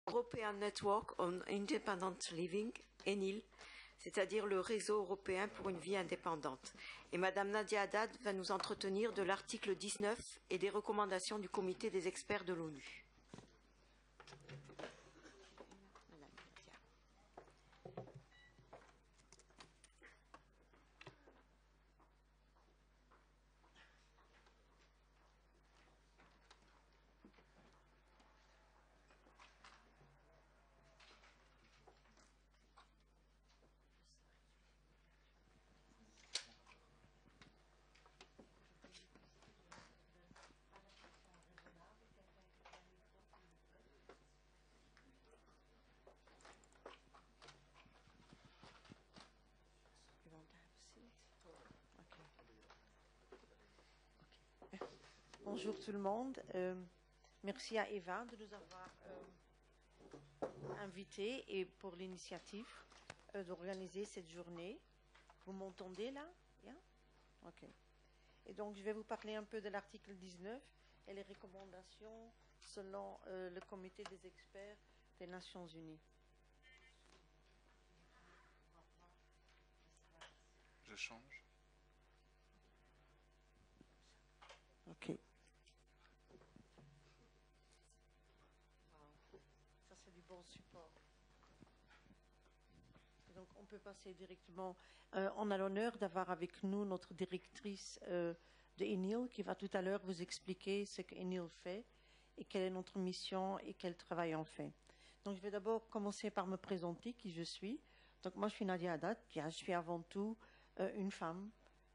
European Network on Independent Living, ENIL, c'est-à-dire le réseau européen pour une vie indépendante. Et Madame Nadia Haddad va nous entretenir de l'article 19 et des recommandations du comité des experts de l'ONU. Bonjour tout le monde. Merci à Eva de nous avoir invités et pour l'initiative d'organiser cette journée. Vous m'entendez là? Yeah? Ok. Et donc je vais vous parler un peu de l'article 19 et les recommandations selon le comité des experts des Nations Unies. Je change. Ok. Ça c'est du bon support. Donc on peut passer directement. On a l'honneur d'avoir avec nous notre directrice de ENIL qui va tout à l'heure vous expliquer ce que ENIL fait et quelle est notre mission et quel travail on fait. Donc je vais d'abord commencer par me présenter qui je suis. Donc moi je suis Nadia Haddad, je suis avant tout une femme,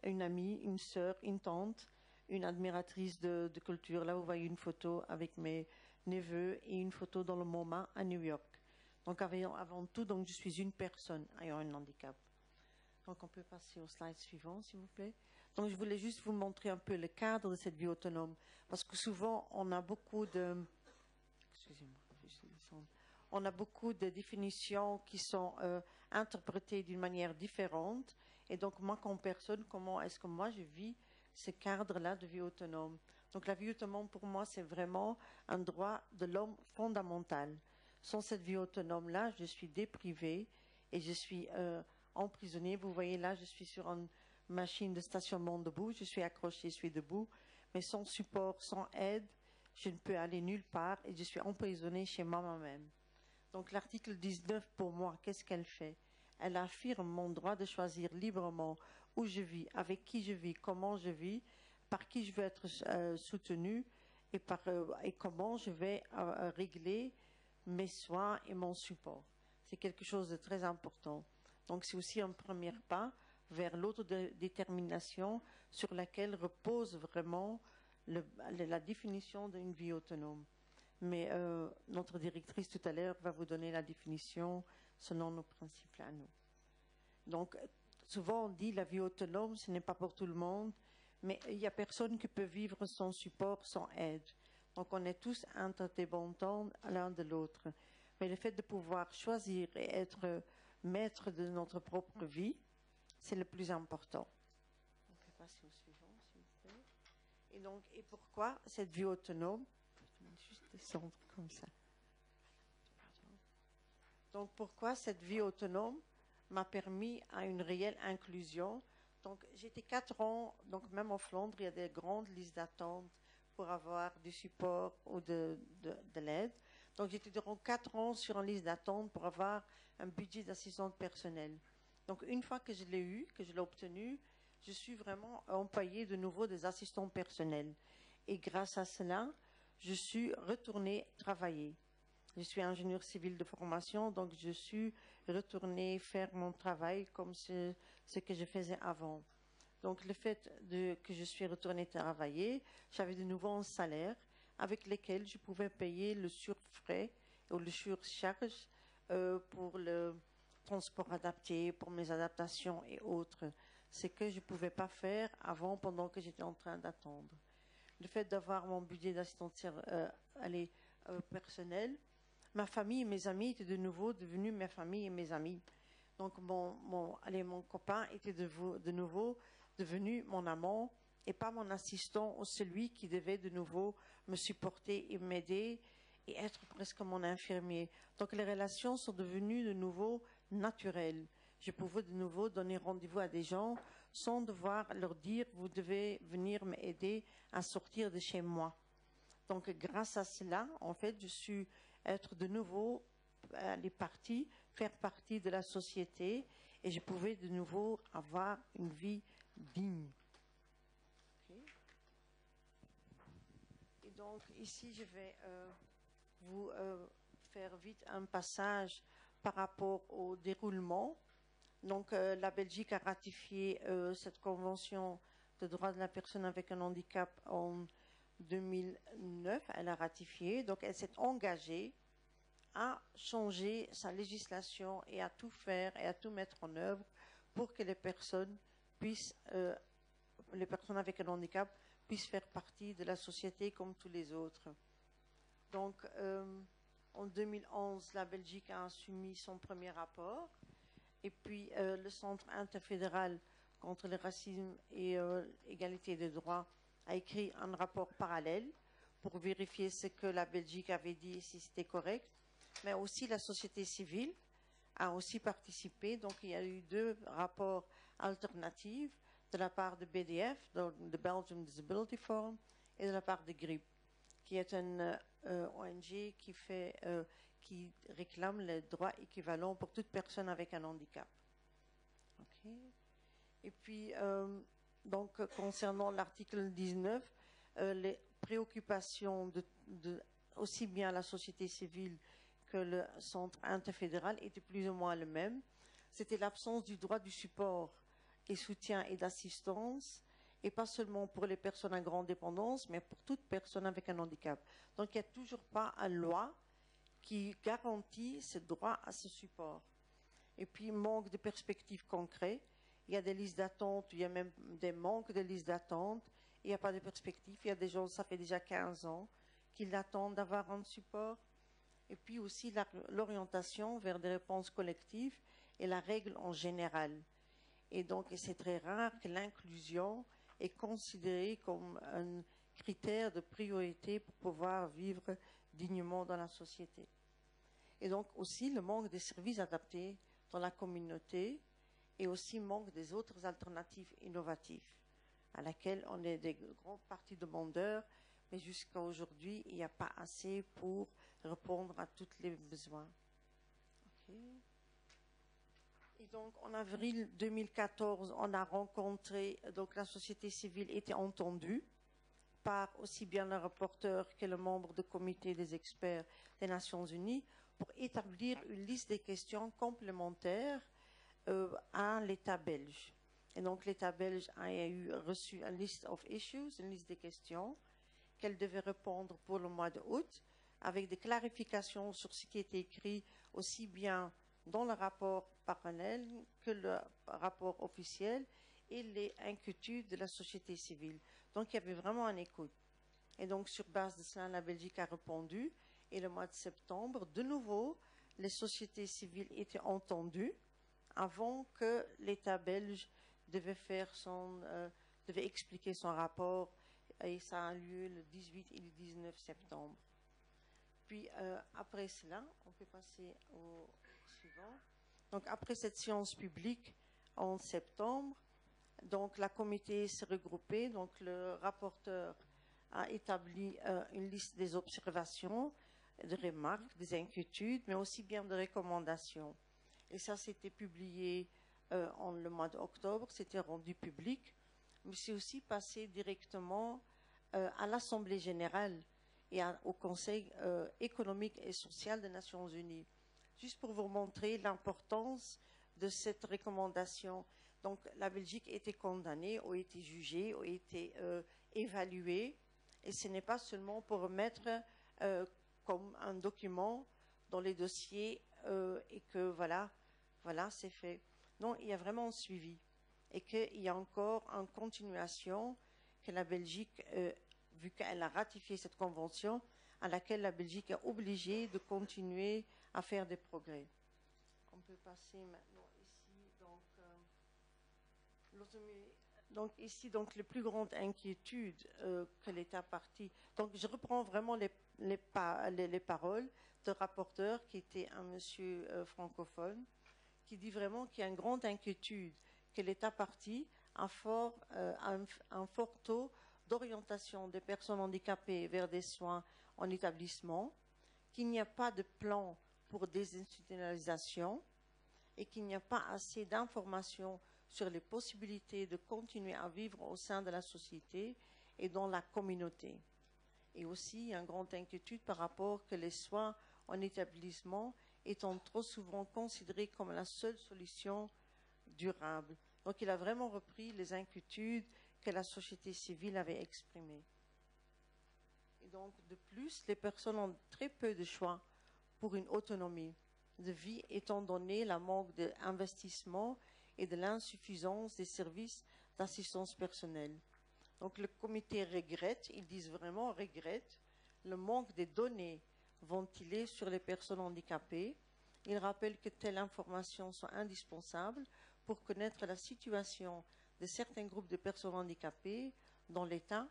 une amie, une sœur, une tante, une admiratrice de culture. Là vous voyez une photo avec mes neveux et une photo dans le MoMA à New York. Donc avant tout, donc, je suis une personne ayant un handicap. Donc on peut passer au slide suivant, s'il vous plaît. Donc je voulais juste vous montrer un peu le cadre de cette vie autonome. Parce que souvent, on a beaucoup de... Excusez-moi. On a beaucoup de définitions qui sont interprétées d'une manière différente. Et donc moi, comme personne, comment est-ce que moi je vis ce cadre-là de vie autonome? Donc la vie autonome, pour moi, c'est vraiment un droit de l'homme fondamental. Sans cette vie autonome-là, je suis déprivée et je suis emprisonnée. Vous voyez là, je suis sur une machine de stationnement debout, je suis accrochée, je suis debout, mais sans support, sans aide, je ne peux aller nulle part et je suis emprisonnée chez moi-même. Donc l'article 19, pour moi, qu'est-ce qu'elle fait? Elle affirme mon droit de choisir librement où je vis, avec qui je vis, comment je vis, par qui je veux être soutenue et comment je vais régler mes soins et mon support. C'est quelque chose de très important. Donc c'est aussi un premier pas vers l'autodétermination sur laquelle repose vraiment la définition d'une vie autonome. Mais notre directrice tout à l'heure va vous donner la définition selon nos principes à nous. Donc souvent on dit la vie autonome, ce n'est pas pour tout le monde, mais il n'y a personne qui peut vivre sans support, sans aide. Donc on est tous interdépendants l'un de l'autre. Mais le fait de pouvoir choisir et être maître de notre propre vie, c'est le plus important. On peut passer au suivant, s'il vous plaît. Et donc, et pourquoi cette vie autonome? Je vais juste descendre comme ça. Donc pourquoi cette vie autonome m'a permis à une réelle inclusion? Donc j'étais 4 ans, donc même en Flandre, il y a des grandes listes d'attente pour avoir du support ou de l'aide. Donc j'étais durant 4 ans sur une liste d'attente pour avoir un budget d'assistante personnelle. Donc une fois que je l'ai eu, que je l'ai obtenu, je suis vraiment employée de nouveau des assistants personnels. Et grâce à cela, je suis retournée travailler. Je suis ingénieur civil de formation, donc je suis retournée faire mon travail comme ce que je faisais avant. Donc le fait que je suis retournée travailler, j'avais de nouveau un salaire avec lequel je pouvais payer le surfrais ou le surcharge pour le transport adapté, pour mes adaptations et autres. Ce que je ne pouvais pas faire avant pendant que j'étais en train d'attendre. Le fait d'avoir mon budget d'assistance personnelle, ma famille et mes amis étaient de nouveau devenus ma famille et mes amis. Donc mon copain était de nouveau devenu mon amant et pas mon assistant ou celui qui devait de nouveau me supporter et m'aider et être presque mon infirmier. Donc les relations sont devenues de nouveau naturelles. Je pouvais de nouveau donner rendez-vous à des gens sans devoir leur dire vous devez venir m'aider à sortir de chez moi. Donc grâce à cela, en fait, je suis être de nouveau faire partie de la société et je pouvais de nouveau avoir une vie digne. Okay. Et donc ici, je vais vous faire vite un passage par rapport au déroulement. Donc la Belgique a ratifié cette convention de droits de la personne avec un handicap en 2009. Elle a ratifié, donc elle s'est engagée à changer sa législation et à tout faire et à tout mettre en œuvre pour que les personnes avec un handicap puissent faire partie de la société comme tous les autres. Donc, en 2011, la Belgique a soumis son premier rapport et puis le Centre interfédéral contre le racisme et l'égalité des droits a écrit un rapport parallèle pour vérifier ce que la Belgique avait dit et si c'était correct. Mais aussi la société civile a aussi participé. Donc, il y a eu 2 rapports alternatifs de la part de BDF, de Belgium Disability Forum, et de la part de GRIP, qui est une ONG qui réclame les droits équivalents pour toute personne avec un handicap. Okay. Et puis, donc, concernant l'article 19, les préoccupations de aussi bien la société civile que le centre interfédéral était plus ou moins le même. C'était l'absence du droit du support et soutien et d'assistance, et pas seulement pour les personnes à grande dépendance, mais pour toute personne avec un handicap. Donc, il n'y a toujours pas une loi qui garantit ce droit à ce support. Et puis, manque de perspectives concrètes. Il y a des listes d'attente, il y a même des manques de listes d'attente. Il n'y a pas de perspective. Il y a des gens, ça fait déjà 15 ans, qu'ils attendent d'avoir un support. Et puis aussi l'orientation vers des réponses collectives et la règle en général. Et donc, c'est très rare que l'inclusion est considérée comme un critère de priorité pour pouvoir vivre dignement dans la société. Et donc aussi le manque des services adaptés dans la communauté et aussi manque des autres alternatives innovatives à laquelle on est des grandes parties demandeurs, mais jusqu'à aujourd'hui, il n'y a pas assez pour répondre à tous les besoins. Okay. Et donc, en avril 2014, on a rencontré, donc la société civile était entendue par aussi bien le rapporteur que le membre du comité des experts des Nations Unies pour établir une liste des questions complémentaires à l'État belge. Et donc, l'État belge a reçu une list of issues, une liste des questions qu'elle devait répondre pour le mois d'août, avec des clarifications sur ce qui était écrit aussi bien dans le rapport parallèle que le rapport officiel et les inquiétudes de la société civile. Donc, il y avait vraiment une écoute. Et donc, sur base de cela, la Belgique a répondu. Et le mois de septembre, de nouveau, les sociétés civiles étaient entendues avant que l'État belge devait expliquer son rapport. Et ça a lieu le 18 et le 19 septembre. Puis, après cela, on peut passer au suivant. Donc, après cette séance publique en septembre, donc la comité s'est regroupée. Donc, le rapporteur a établi une liste des observations, des remarques, des inquiétudes, mais aussi bien de recommandations. Et ça, c'était publié en le mois d'octobre, c'était rendu public, mais c'est aussi passé directement à l'Assemblée générale et au Conseil économique et social des Nations Unies. Juste pour vous montrer l'importance de cette recommandation. Donc, la Belgique a été condamnée, a été jugée, a été évaluée, et ce n'est pas seulement pour mettre comme un document dans les dossiers et que voilà, c'est fait. Non, il y a vraiment un suivi et qu'il y a encore une continuation que la Belgique, vu qu'elle a ratifié cette convention, à laquelle la Belgique est obligée de continuer à faire des progrès. On peut passer maintenant ici. Donc ici, donc les plus grandes inquiétudes que l'État parti. Donc je reprends vraiment les paroles de rapporteur qui était un monsieur francophone, qui dit vraiment qu'il y a une grande inquiétude que l'État parti a un fort taux d'orientation des personnes handicapées vers des soins en établissement, qu'il n'y a pas de plan pour désinstitutionnalisation et qu'il n'y a pas assez d'informations sur les possibilités de continuer à vivre au sein de la société et dans la communauté. Et aussi, il y a une grande inquiétude par rapport que les soins en établissement étant trop souvent considérés comme la seule solution durable. Donc, il a vraiment repris les inquiétudes que la société civile avait exprimées. Et donc, de plus, les personnes ont très peu de choix pour une autonomie de vie, étant donné le manque d'investissement et de l'insuffisance des services d'assistance personnelle. Donc, le comité regrette, ils disent vraiment regrette, le manque des données ventilées sur les personnes handicapées. Ils rappellent que telles informations sont indispensables pour connaître la situation de certains groupes de personnes handicapées dans l'État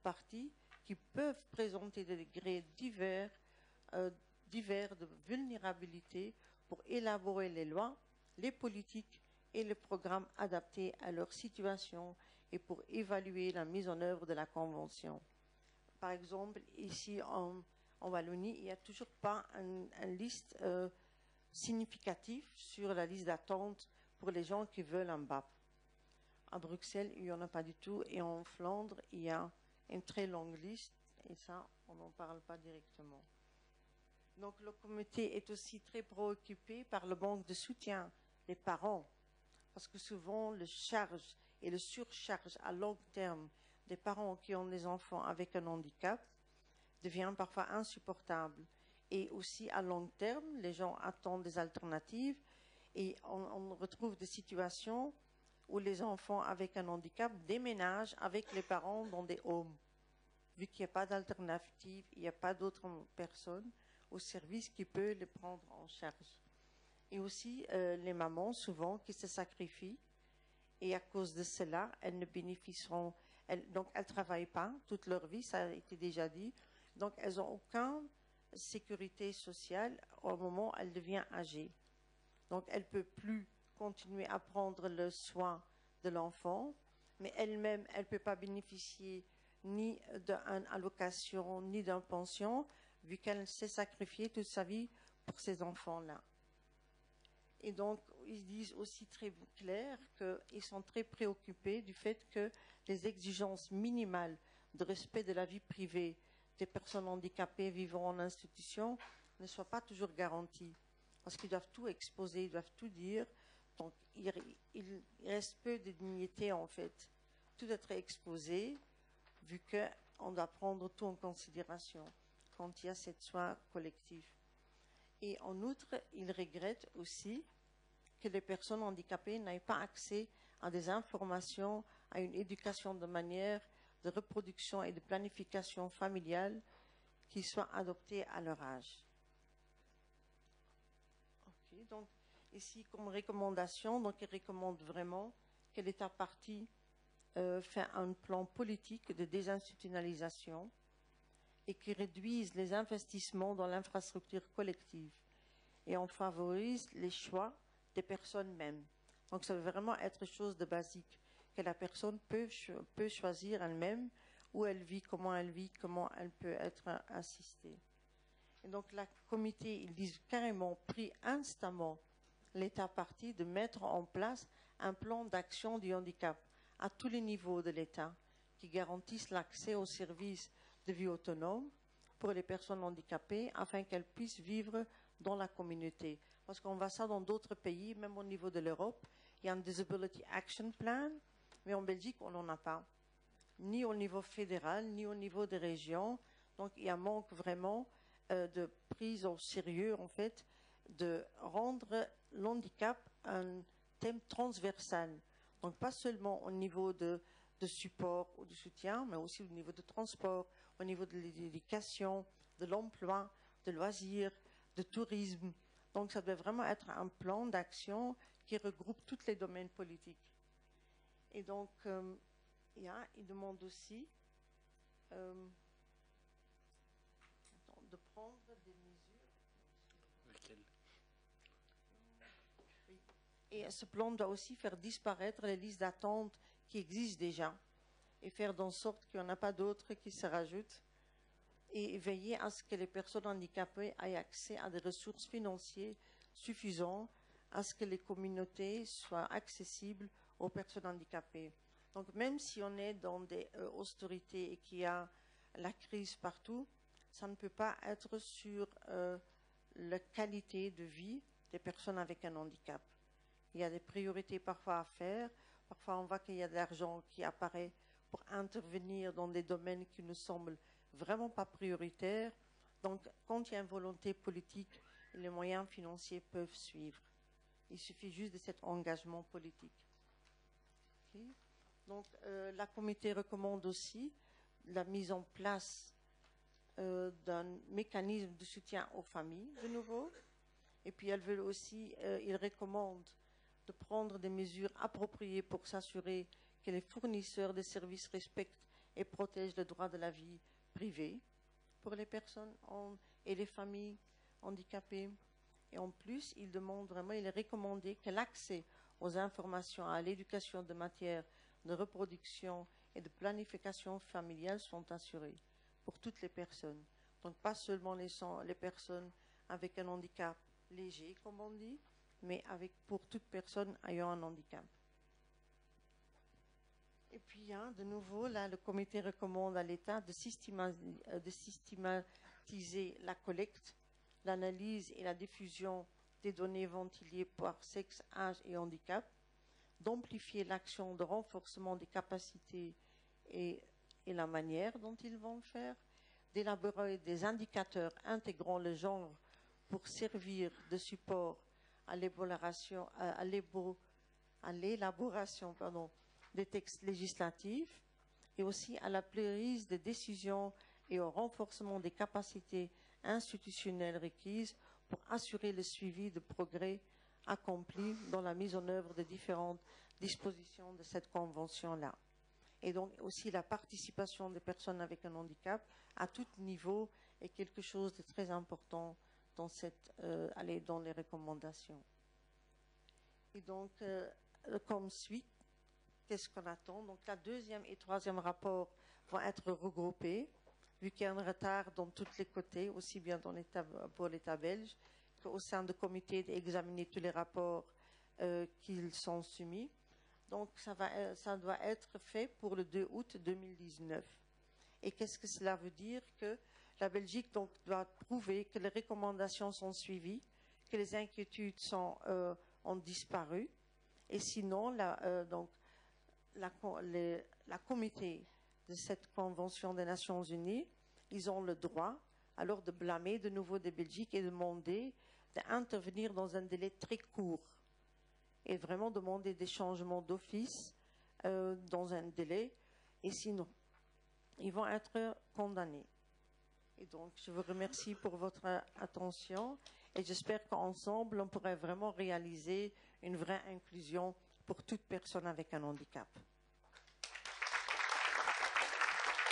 parti qui peuvent présenter des degrés divers de vulnérabilité pour élaborer les lois, les politiques et les programmes adaptés à leur situation et pour évaluer la mise en œuvre de la Convention. Par exemple, ici en Wallonie, il n'y a toujours pas une liste significative sur la liste d'attente pour les gens qui veulent un BAP. À Bruxelles, il n'y en a pas du tout. Et en Flandre, il y a une très longue liste. Et ça, on n'en parle pas directement. Donc, le comité est aussi très préoccupé par le manque de soutien des parents. Parce que souvent, le charge et le surcharge à long terme des parents qui ont des enfants avec un handicap devient parfois insupportable. Et aussi, à long terme, les gens attendent des alternatives et on retrouve des situations où les enfants avec un handicap déménagent avec les parents dans des homes. Vu qu'il n'y a pas d'alternative, il n'y a pas d'autres personnes au service qui peut les prendre en charge. Et aussi, les mamans, souvent, qui se sacrifient. Et à cause de cela, elles ne bénéficieront... donc, elles ne travaillent pas toute leur vie, ça a été déjà dit. Donc, elles n'ont aucune sécurité sociale au moment où elles deviennent âgées. Donc, elles ne peuvent plus continuer à prendre le soin de l'enfant, mais elle-même, elle ne peut pas bénéficier ni d'une allocation, ni d'une pension, vu qu'elle s'est sacrifiée toute sa vie pour ces enfants-là. Et donc, ils disent aussi très clair qu'ils sont très préoccupés du fait que les exigences minimales de respect de la vie privée des personnes handicapées vivant en institution ne soient pas toujours garanties. Parce qu'ils doivent tout exposer, ils doivent tout dire. Donc, il reste peu de dignité, en fait. Tout être exposé, vu qu'on doit prendre tout en considération quand il y a cette soin collective. Et en outre, il regrette aussi que les personnes handicapées n'aient pas accès à des informations, à une éducation de manière de reproduction et de planification familiale qui soit adoptée à leur âge. Okay, donc, ici, comme recommandation, donc, il recommande vraiment que l'État parti fait un plan politique de désinstitutionnalisation et qui réduise les investissements dans l'infrastructure collective et on favorise les choix des personnes mêmes. Donc, ça veut vraiment être chose de basique, que la personne peut choisir elle-même où elle vit, comment elle peut être assistée. Et donc, le comité, ils disent carrément, pris instamment l'État parti de mettre en place un plan d'action du handicap à tous les niveaux de l'État qui garantissent l'accès aux services de vie autonome pour les personnes handicapées afin qu'elles puissent vivre dans la communauté. Parce qu'on voit ça dans d'autres pays, même au niveau de l'Europe, il y a un Disability Action Plan, mais en Belgique, on n'en a pas. Ni au niveau fédéral, ni au niveau des régions. Donc, il y a un manque vraiment de prise au sérieux, en fait, de rendre l'handicap un thème transversal. Donc, pas seulement au niveau de support ou de soutien, mais aussi au niveau de transport, au niveau de l'éducation, de l'emploi, de loisirs, de tourisme. Donc, ça doit vraiment être un plan d'action qui regroupe tous les domaines politiques. Et donc, il demande aussi... prendre des mesures. Lequel? Oui. Et ce plan doit aussi faire disparaître les listes d'attente qui existent déjà et faire en sorte qu'il n'y en a pas d'autres qui se rajoutent et veiller à ce que les personnes handicapées aient accès à des ressources financières suffisantes, à ce que les communautés soient accessibles aux personnes handicapées. Donc même si on est dans des austérités et qu'il y a la crise partout, ça ne peut pas être sur la qualité de vie des personnes avec un handicap. Il y a des priorités parfois à faire. Parfois, on voit qu'il y a de l'argent qui apparaît pour intervenir dans des domaines qui nous semblent vraiment pas prioritaires. Donc, quand il y a une volonté politique, les moyens financiers peuvent suivre. Il suffit juste de cet engagement politique. Okay. Donc, la comité recommande aussi la mise en place d'un mécanisme de soutien aux familles, de nouveau. Et puis, elle veut aussi, il recommande de prendre des mesures appropriées pour s'assurer que les fournisseurs de services respectent et protègent le droit de la vie privée pour les personnes et les familles handicapées. Et en plus, il demande vraiment, il est recommandé que l'accès aux informations, à l'éducation de matière de reproduction et de planification familiale sont assurés pour toutes les personnes. Donc pas seulement les personnes avec un handicap léger, comme on dit, mais pour toute personne ayant un handicap. Et puis, de nouveau, là, le comité recommande à l'État de systématiser la collecte, l'analyse et la diffusion des données ventilées par sexe, âge et handicap, d'amplifier l'action de renforcement des capacités et la manière dont ils vont le faire, d'élaborer des indicateurs intégrant le genre pour servir de support à l'élaboration des textes législatifs et aussi à la prise de décisions et au renforcement des capacités institutionnelles requises pour assurer le suivi de progrès accomplis dans la mise en œuvre de différentes dispositions de cette convention-là. Et donc aussi la participation des personnes avec un handicap à tout niveau est quelque chose de très important dans dans les recommandations. Et donc, comme suite, qu'est-ce qu'on attend? Donc, la deuxième et troisième rapport vont être regroupés, vu qu'il y a un retard dans tous les côtés, aussi bien pour l'État belge qu'au sein du comité d'examiner tous les rapports qu'ils sont soumis. Donc, ça doit être fait pour le 2 août 2019. Et qu'est-ce que cela veut dire? Que la Belgique donc, doit prouver que les recommandations sont suivies, que les inquiétudes ont disparu. Et sinon, la comité de cette Convention des Nations Unies, ils ont le droit alors de blâmer de nouveau de Belgique et demander d'intervenir dans un délai très court et vraiment demander des changements d'office dans un délai. Et sinon, ils vont être condamnés. Et donc, je vous remercie pour votre attention et j'espère qu'ensemble, on pourrait vraiment réaliser une vraie inclusion pour toute personne avec un handicap.